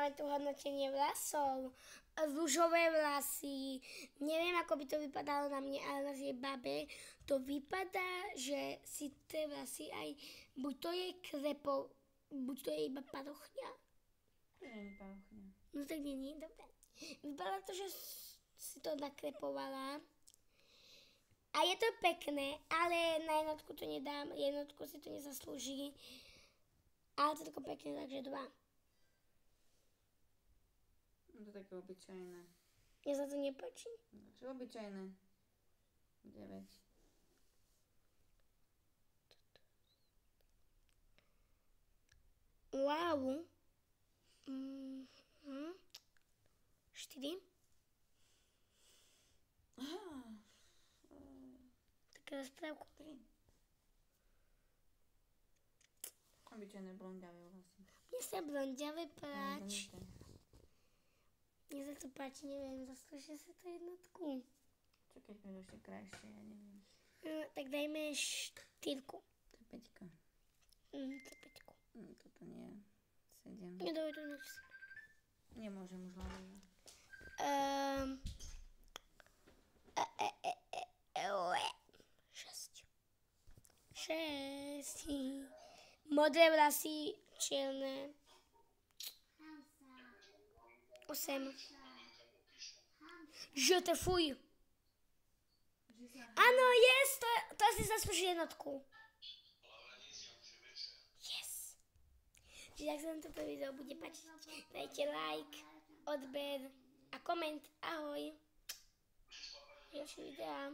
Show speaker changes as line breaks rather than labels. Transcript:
máme tu hodnotenie vlasov. Rúžové vlasy. Neviem, ako by to vypadalo na mne, ale na tej babe to vypadá, že si tie vlasy aj, buď to je krepo, buď to je iba parochňa.
To nie je parochňa.
No tak nie, dobre. Vypadá to, že si to nakrepovala. A je to pekné, ale na jednotku to nedám. Jednotku si to nezaslúži. Ale to je tako pekné, takže 2.
No to také obyčajné.
Mne sa to nepáči.
Takže obyčajné. 9.
Wow. 4. Také rozprávku.
3. Obyčajné blondiavé vlastne.
Mne sa blondiavé páči. Mne sa to páči, neviem, zaslúžia sa to jednotku.
Čo keď bude ešte krajšie, ja neviem.
No, tak dajme 4.
To je 5.
To je 5.
Toto nie. 7.
Nedobre, to nič.
Nemôžem už hľadať.
6. 6. Modré vlasy, čierne. 8. Žlté, fuj. Áno, to si zaslúži jednotku. Yes. Čiže ak sa vám toto video bude páčiť, dajte like, odber a koment. Ahoj. Ďalšie videá.